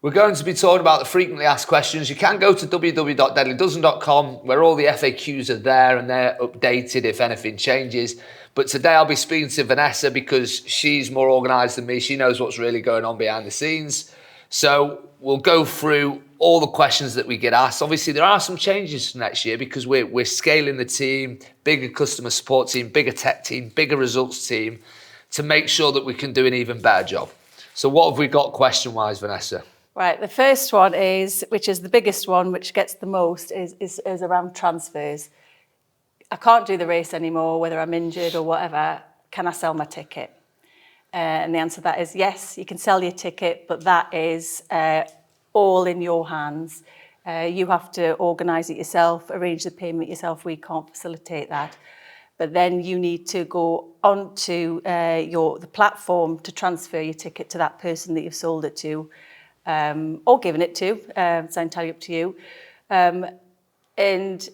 We're going to be talking about the frequently asked questions. You can go to www.deadlydozen.com where all the FAQs are there and they're updated if anything changes. But today I'll be speaking to Vanessa because she's more organised than me. She knows what's really going on behind the scenes. So we'll go through all the questions that we get asked. Obviously, there are some changes for next year because we're scaling the team, bigger customer support team, bigger tech team, bigger results team to make sure that we can do an even better job. So what have we got question-wise, Vanessa? Right, the first one is, which is the biggest one, which gets the most, is around transfers. I can't do the race anymore, whether I'm injured or whatever. Can I sell my ticket? And the answer to that is yes, you can sell your ticket, but that is all in your hands. You have to organise it yourself, arrange the payment yourself. We can't facilitate that. But then you need to go onto the platform to transfer your ticket to that person that you've sold it to. Or given it to, it's entirely up to you. And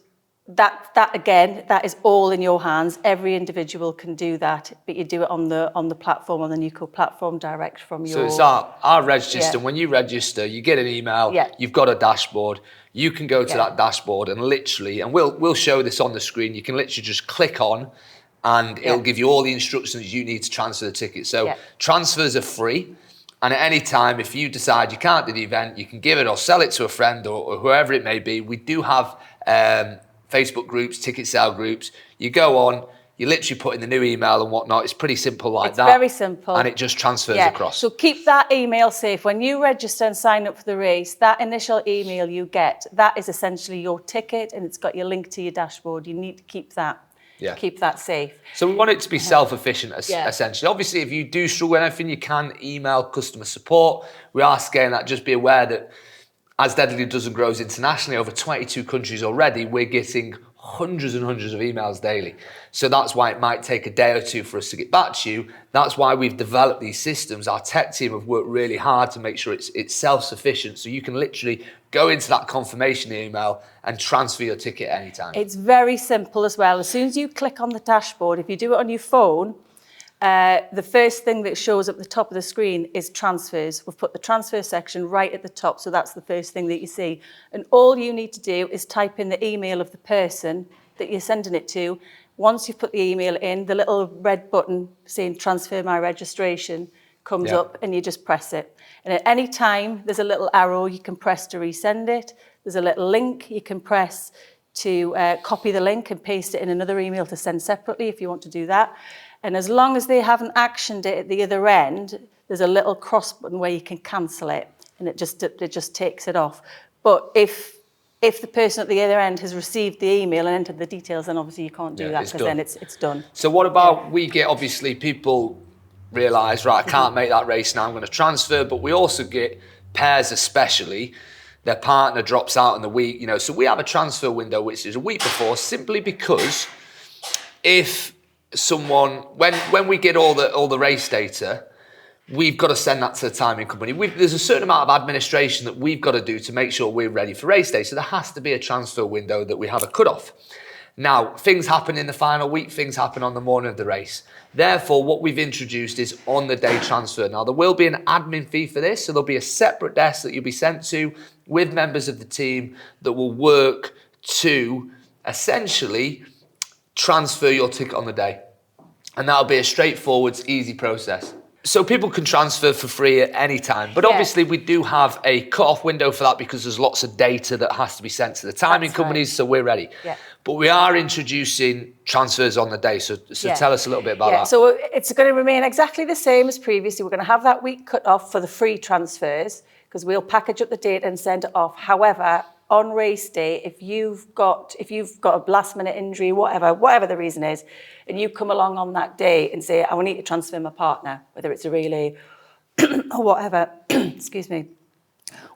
that again, that is all in your hands. Every individual can do that, but you do it on the platform, on the Nuco platform, direct from your... So it's our register. Yeah. When you register, you get an email, you've got a dashboard. You can go to that dashboard and literally, and we'll show this on the screen, you can literally just click on and it'll give you all the instructions you need to transfer the ticket. So transfers are free. And at any time, if you decide you can't do the event, you can give it or sell it to a friend or whoever it may be. We do have Facebook groups, ticket sale groups. You go on, you literally put in the new email and whatnot. It's pretty simple like that. It's very simple. And it just transfers across. So keep that email safe. When you register and sign up for the race, that initial email you get, that is essentially your ticket and it's got your link to your dashboard. You need to keep that. Yeah. Keep that safe. So we want it to be self-efficient, essentially. Obviously, if you do struggle with anything, you can email customer support. We are scaling that. Just be aware that as Deadly Dozen grows internationally, over 22 countries already, we're getting hundreds and hundreds of emails daily. So that's why it might take a day or two for us to get back to you. That's why we've developed these systems. Our tech team have worked really hard to make sure it's self-sufficient. So you can literally go into that confirmation email and transfer your ticket anytime. It's very simple as well. As soon as you click on the dashboard, if you do it on your phone, the first thing that shows up at the top of the screen is transfers. We've put the transfer section right at the top, so that's the first thing that you see. And all you need to do is type in the email of the person that you're sending it to. Once you've put the email in, the little red button saying transfer my registration comes up and you just press it. And at any time, there's a little arrow you can press to resend it. There's a little link you can press to copy the link and paste it in another email to send separately if you want to do that. And as long as they haven't actioned it at the other end, there's a little cross button where you can cancel it and it just takes it off. But if the person at the other end has received the email and entered the details, then obviously you can't do that because then it's done. So what about we get, obviously, people realise, right, I can't make that race now, I'm going to transfer, but we also get pairs especially, their partner drops out in the week, so we have a transfer window which is a week before, simply because if someone, when we get all the race data, we've got to send that to the timing company. There's a certain amount of administration that we've got to do to make sure we're ready for race day, so there has to be a transfer window that we have a cutoff. Now, things happen in the final week, things happen on the morning of the race. Therefore, what we've introduced is on-the-day transfer. Now, there will be an admin fee for this, so there'll be a separate desk that you'll be sent to with members of the team that will work to essentially transfer your ticket on the day. And that'll be a straightforward, easy process. So people can transfer for free at any time. But obviously we do have a cut-off window for that because there's lots of data that has to be sent to the timing companies, so we're ready. Yeah. But we are introducing transfers on the day. So tell us a little bit about that. So it's going to remain exactly the same as previously. We're going to have that week cut-off for the free transfers because we'll package up the data and send it off. However, on race day, if you've got a last-minute injury, whatever the reason is, and you come along on that day and say, I need to transfer my partner, whether it's a relay or whatever, excuse me,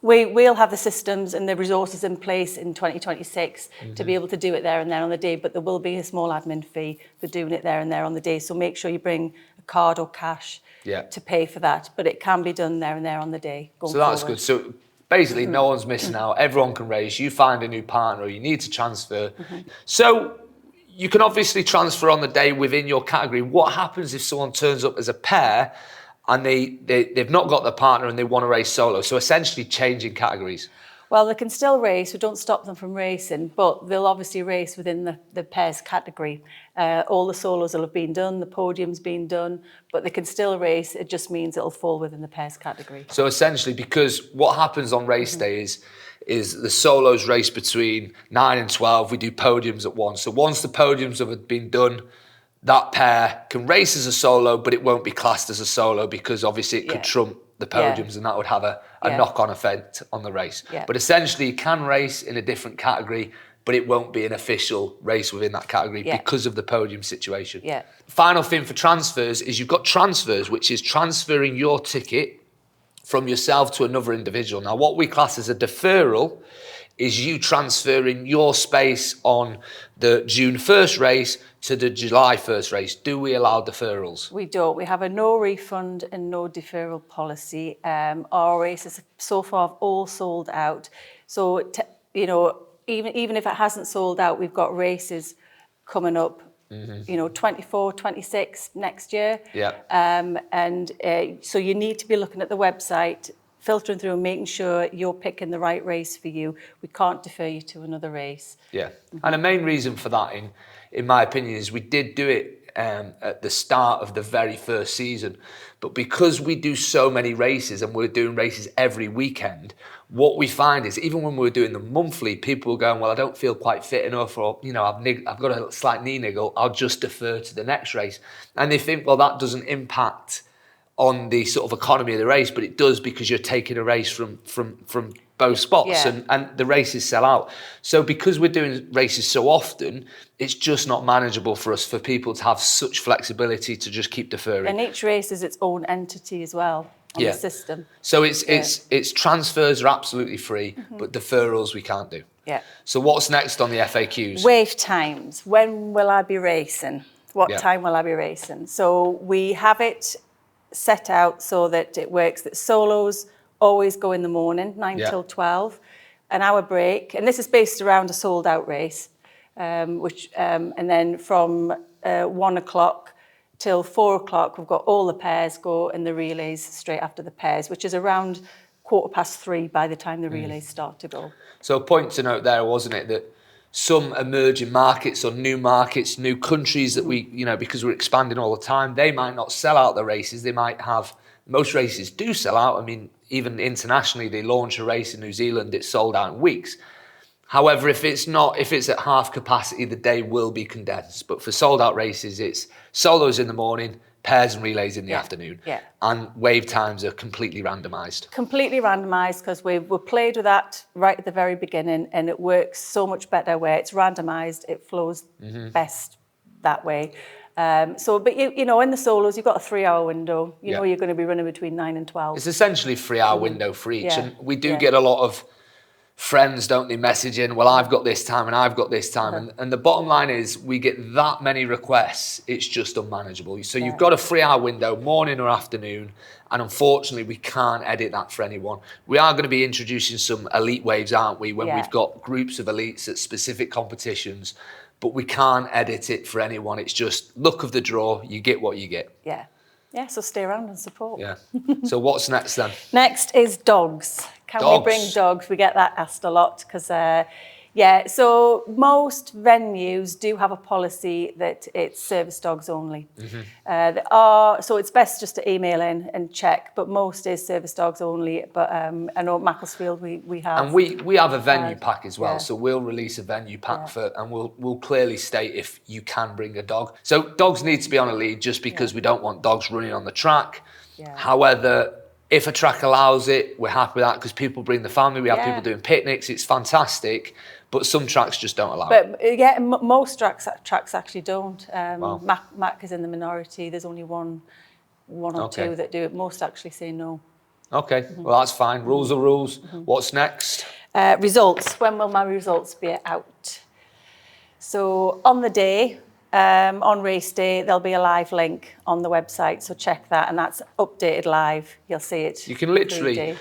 we'll have the systems and the resources in place in 2026 to be able to do it there and there on the day, but there will be a small admin fee for doing it there and there on the day. So make sure you bring a card or cash to pay for that, but it can be done there and there on the day. So that's good. So basically, no one's missing out. Everyone can race. You find a new partner or you need to transfer. So you can obviously transfer on the day within your category. What happens if someone turns up as a pair and they've not got their partner and they want to race solo. So essentially changing categories. Well, they can still race. We don't stop them from racing, but they'll obviously race within the pairs category. All the solos will have been done, the podium's been done, but they can still race. It just means it'll fall within the pairs category. So essentially, because what happens on race day is the solos race between 9 and 12. We do podiums at 1. So once the podiums have been done, that pair can race as a solo, but it won't be classed as a solo because obviously it could trump the podiums and that would have a knock-on effect on the race. Yeah. But essentially, you can race in a different category, but it won't be an official race within that category because of the podium situation. Yeah. Final thing for transfers is you've got transfers, which is transferring your ticket from yourself to another individual. Now, what we class as a deferral is you transferring your space on the June 1st race to the July 1st race. Do we allow deferrals? We don't. We have a no refund and no deferral policy. Our races so far have all sold out. So, even if it hasn't sold out, we've got races coming up, 24, 26 next year. Yeah. So you need to be looking at the website, filtering through and making sure you're picking the right race for you. We can't defer you to another race. Yeah. And the main reason for that, in my opinion, is we did do it at the start of the very first season. But because we do so many races and we're doing races every weekend, what we find is even when we're doing them monthly, people are going, well, I don't feel quite fit enough, or, I've got a slight knee niggle, I'll just defer to the next race. And they think, well, that doesn't impact on the sort of economy of the race, but it does because you're taking a race from both spots and the races sell out. So because we're doing races so often, it's just not manageable for us, for people to have such flexibility to just keep deferring. And each race is its own entity as well on the system. So it's transfers are absolutely free, but deferrals we can't do. Yeah. So what's next on the FAQs? Wave times. When will I be racing? What time will I be racing? So we have it set out so that it works that solos always go in the morning, 9 till 12, an hour break. And this is based around a sold out race, and then from 1 o'clock till 4 o'clock, we've got all the pairs go and the relays straight after the pairs, which is around 3:15 by the time the relays start to go. So a point to note there, wasn't it, that some emerging markets or new markets, new countries that we, because we're expanding all the time, they might not sell out the races. They might have, most races do sell out. I mean, even internationally, they launch a race in New Zealand, it's sold out in weeks. However, if it's at half capacity, the day will be condensed. But for sold out races, it's solos in the morning, pairs and relays in the afternoon. Yeah. And wave times are completely randomised. Completely randomised because we played with that right at the very beginning, and it works so much better where it's randomised. It flows best that way. But in the solos, you've got a 3-hour window. You know you're going to be running between 9 and 12. It's essentially a 3-hour window for each. And we do get a lot of friends, don't they, messaging, well, I've got this time and I've got this time. And the bottom line is we get that many requests, it's just unmanageable. So you've got a 3-hour window, morning or afternoon, and unfortunately we can't edit that for anyone. We are going to be introducing some elite waves, aren't we, when we've got groups of elites at specific competitions, but we can't edit it for anyone. It's just luck of the draw, you get what you get. Yeah, so stay around and support. Yeah. So what's next then? Next is dogs. Can we bring dogs? We get that asked a lot because, so most venues do have a policy that it's service dogs only. So it's best just to email in and check, but most is service dogs only. But I know at Macclesfield we have. And we have a venue pack as well, so we'll release a venue pack and we'll clearly state if you can bring a dog. So dogs need to be on a lead just because we don't want dogs running on the track. However, if a track allows it, we're happy with that because people bring the family. We have people doing picnics. It's fantastic, but some tracks just don't allow it. But most tracks actually don't. Mac is in the minority. There's only one or two that do it. Most actually say no. Okay, well that's fine. Rules are rules. What's next? Results. When will my results be out? So on the day, on race day, there'll be a live link on the website, so check that, and that's updated live. You'll see it. You can literally,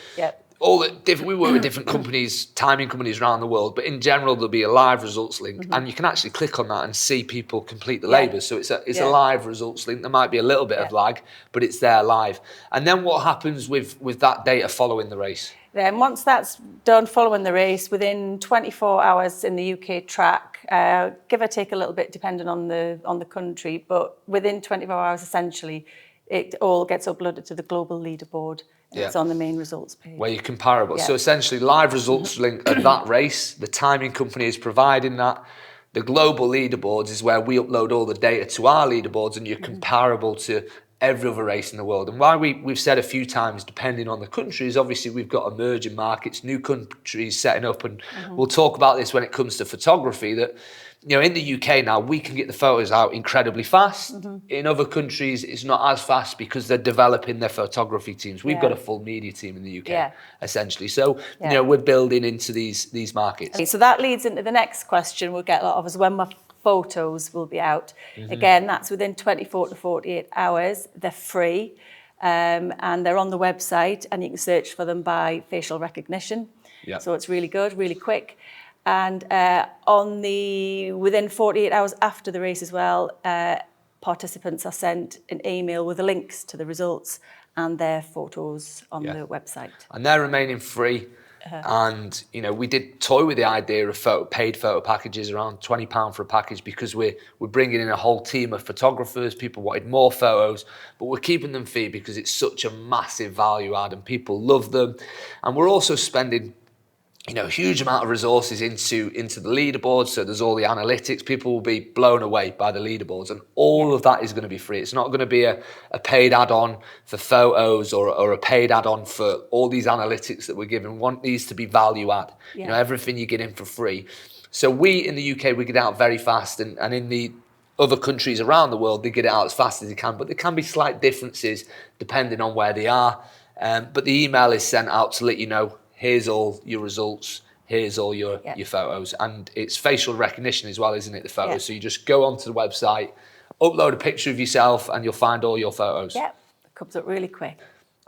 we work with different companies, timing companies around the world, but in general there'll be a live results link, and you can actually click on that and see people complete the labours. So it's a live results link. There might be a little bit of lag, but it's there live. And then what happens with that data following the race? Then once that's done following the race, within 24 hours in the UK track, give or take a little bit depending on the country, but within 24 hours essentially, it all gets uploaded to the global leaderboard. It's on the main results page. Where you're comparable. So essentially live results link at that race, the timing company is providing that. The global leaderboards is where we upload all the data to our leaderboards, and you're comparable to every other race in the world. And why we've said a few times, depending on the countries, obviously we've got emerging markets, new countries setting up, and we'll talk about this when it comes to photography, that in the UK now, we can get the photos out incredibly fast. In other countries, it's not as fast because they're developing their photography teams. We've got a full media team in the UK, essentially. So, we're building into these markets. Okay, so that leads into the next question we'll get a lot of, is when my photos will be out. Again, that's within 24 to 48 hours. They're free, and they're on the website, and you can search for them by facial recognition. So it's really good, really quick. And within 48 hours after the race as well, participants are sent an email with the links to the results and their photos on the website. And they're remaining free. And we did toy with the idea of paid photo packages, around £20 for a package, because we're bringing in a whole team of photographers. People wanted more photos, but we're keeping them free because it's such a massive value add and people love them. And we're also spending a huge amount of resources into the leaderboards. So there's all the analytics. People will be blown away by the leaderboards, and all of that is going to be free. It's not going to be a paid add-on for photos or a paid add-on for all these analytics that we're giving. We want these to be value add. Everything you get in for free. So we in the UK, we get out very fast, and in the other countries around the world, they get it out as fast as they can, but there can be slight differences depending on where they are. But the email is sent out to let you know, here's all your results, here's all your photos. And it's facial recognition as well, isn't it, the photos? So you just go onto the website, upload a picture of yourself, and you'll find all your photos. It comes up really quick.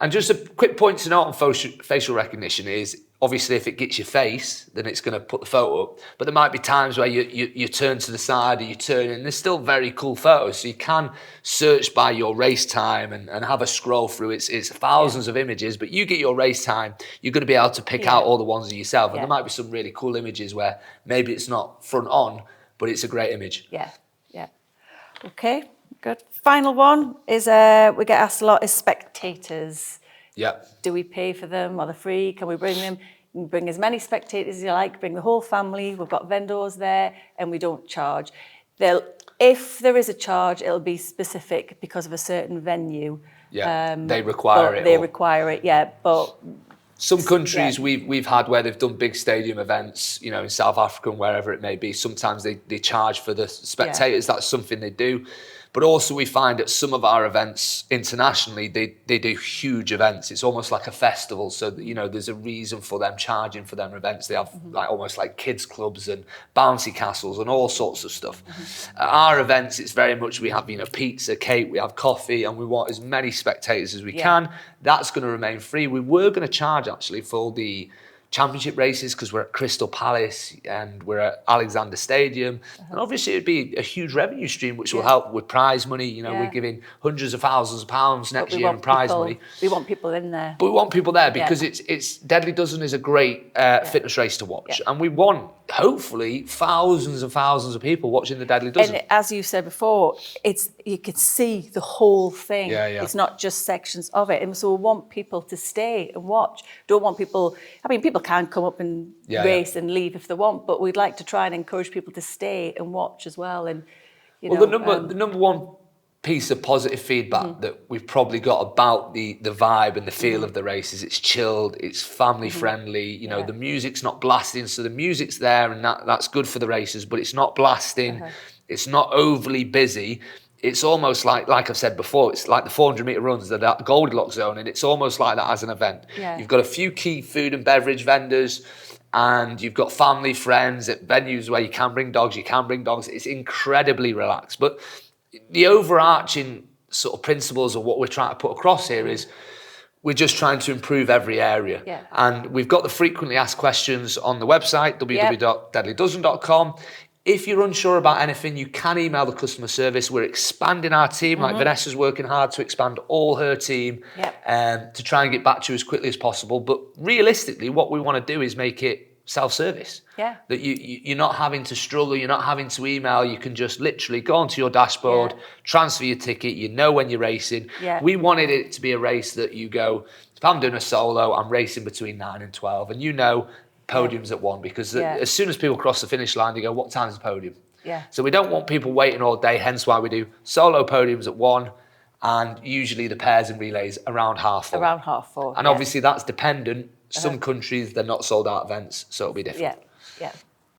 And just a quick point to note on facial recognition is, obviously, if it gets your face, then it's going to put the photo up. But there might be times where you turn to the side or you turn in. There's still very cool photos. So you can search by your race time and have a scroll through. It's thousands of images, but you get your race time, you're going to be able to pick out all the ones of yourself. And there might be some really cool images where maybe it's not front on, but it's a great image. Okay, good. Final one is, we get asked a lot, is spectators. Do we pay for them? Are they free? Can we bring them? You can bring as many spectators as you like, bring the whole family. We've got vendors there, and we don't charge. If there is a charge, it'll be specific because of a certain venue. They require it. They require it, but some countries we've had where they've done big stadium events, in South Africa and wherever it may be. Sometimes they charge for the spectators. That's something they do. But also we find at some of our events internationally, they do huge events. It's almost like a festival. So, there's a reason for them charging for their events. They have almost like kids clubs and bouncy castles and all sorts of stuff. At our events, it's very much, we have, pizza, cake, we have coffee, and we want as many spectators as we can. That's going to remain free. We were going to charge actually for the championship races because we're at Crystal Palace and we're at Alexander Stadium, and obviously it'd be a huge revenue stream which will help with prize money. We're giving hundreds of thousands of pounds next year in prize money. We want people in there. But we want people there because it's Deadly Dozen is a great fitness race to watch, and we want hopefully thousands and thousands of people watching the Deadly Dozen. And as you said before, you can see the whole thing. It's not just sections of it, and so we want people to stay and watch. Don't want people. People can come up and race and leave if they want, but we'd like to try and encourage people to stay and watch as well. And the number one piece of positive feedback that we've probably got about the vibe and the feel of the race is it's chilled, it's family friendly. The music's not blasting, so the music's there, and that's good for the races, but it's not blasting. It's not overly busy. It's almost like I've said before, it's like the 400-metre runs, that Goldilocks zone, and it's almost like that as an event. You've got a few key food and beverage vendors, and you've got family, friends at venues where you can bring dogs, It's incredibly relaxed. But the overarching sort of principles of what we're trying to put across here is we're just trying to improve every area. Yeah. And we've got the frequently asked questions on the website, www.deadlydozen.com. If you're unsure about anything, you can email the customer service. We're expanding our team, like Vanessa's working hard to expand all her team to try and get back to you as quickly as possible. But realistically, what we want to do is make it self-service. Yeah. That you're not having to struggle, you're not having to email, you can just literally go onto your dashboard, transfer your ticket, you know when you're racing. Yeah. We wanted it to be a race that you go, if I'm doing a solo, I'm racing between 9 and 12, and you know podiums at 1, because as soon as people cross the finish line, they go, what time's the podium? Yeah. So we don't want people waiting all day, hence why we do solo podiums at 1, and usually the pairs and relays around 4:30. Around 4:30. And obviously that's dependent. Some countries, they're not sold out events, so it'll be different. Yeah.